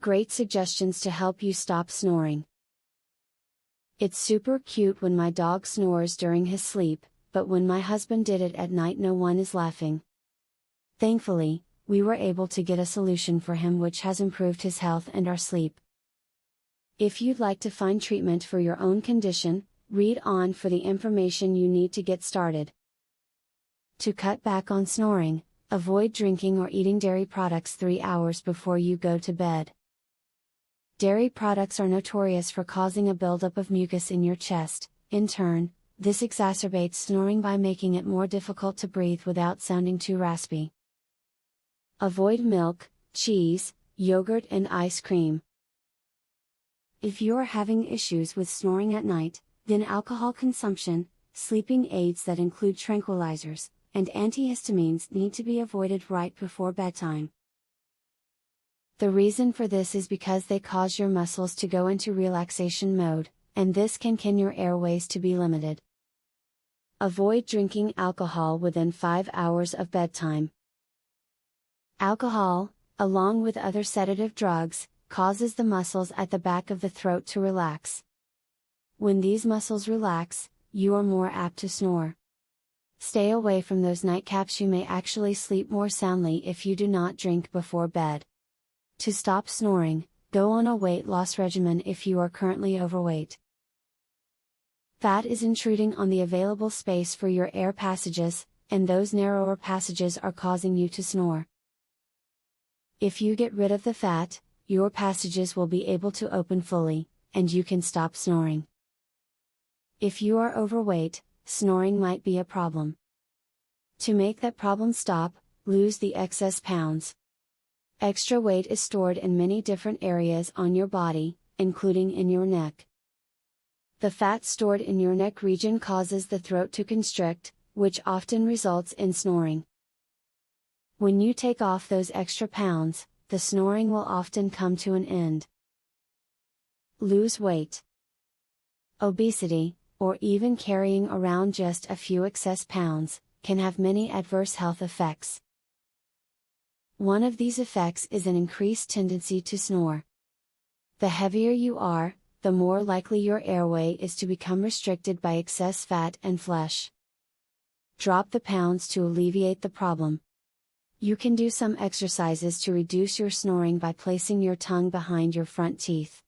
Great suggestions to help you stop snoring. It's super cute when my dog snores during his sleep, but when my husband did it at night no one is laughing. Thankfully, we were able to get a solution for him which has improved his health and our sleep. If you'd like to find treatment for your own condition, read on for the information you need to get started. To cut back on snoring, avoid drinking or eating dairy products 3 hours before you go to bed. Dairy products are notorious for causing a buildup of mucus in your chest. In turn, this exacerbates snoring by making it more difficult to breathe without sounding too raspy. Avoid milk, cheese, yogurt and ice cream. If you are having issues with snoring at night, then alcohol consumption, sleeping aids that include tranquilizers, and antihistamines need to be avoided right before bedtime. The reason for this is because they cause your muscles to go into relaxation mode, and this can your airways to be limited. Avoid drinking alcohol within 5 hours of bedtime. Alcohol, along with other sedative drugs, causes the muscles at the back of the throat to relax. When these muscles relax, you are more apt to snore. Stay away from those nightcaps. You may actually sleep more soundly if you do not drink before bed. To stop snoring, go on a weight loss regimen if you are currently overweight. Fat is intruding on the available space for your air passages, and those narrower passages are causing you to snore. If you get rid of the fat, your passages will be able to open fully, and you can stop snoring. If you are overweight, snoring might be a problem. To make that problem stop, lose the excess pounds. Extra weight is stored in many different areas on your body, including in your neck. The fat stored in your neck region causes the throat to constrict, which often results in snoring. When you take off those extra pounds, the snoring will often come to an end. Lose weight. Obesity, or even carrying around just a few excess pounds, can have many adverse health effects. One of these effects is an increased tendency to snore. The heavier you are, the more likely your airway is to become restricted by excess fat and flesh. Drop the pounds to alleviate the problem. You can do some exercises to reduce your snoring by placing your tongue behind your front teeth.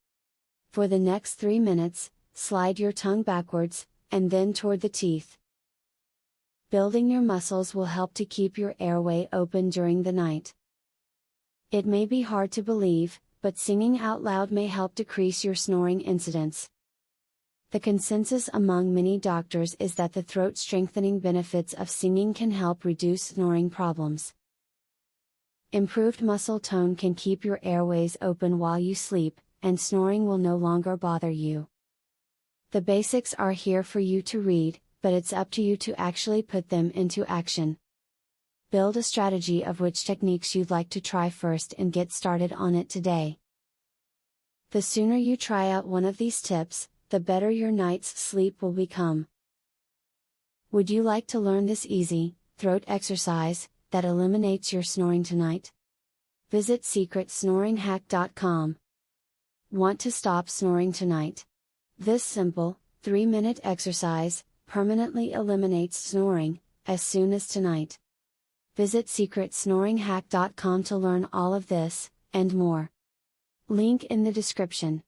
For the next 3 minutes, slide your tongue backwards, and then toward the teeth. Building your muscles will help to keep your airway open during the night. It may be hard to believe, but singing out loud may help decrease your snoring incidence. The consensus among many doctors is that the throat strengthening benefits of singing can help reduce snoring problems. Improved muscle tone can keep your airways open while you sleep, and snoring will no longer bother you. The basics are here for you to read, but it's up to you to actually put them into action. Build a strategy of which techniques you'd like to try first and get started on it today. The sooner you try out one of these tips, the better your night's sleep will become. Would you like to learn this easy, throat exercise, that eliminates your snoring tonight? Visit secretsnoringhack.com. Want to stop snoring tonight? This simple, 3-minute exercise, permanently eliminates snoring, as soon as tonight. Visit secretsnoringhack.com to learn all of this, and more. Link in the description.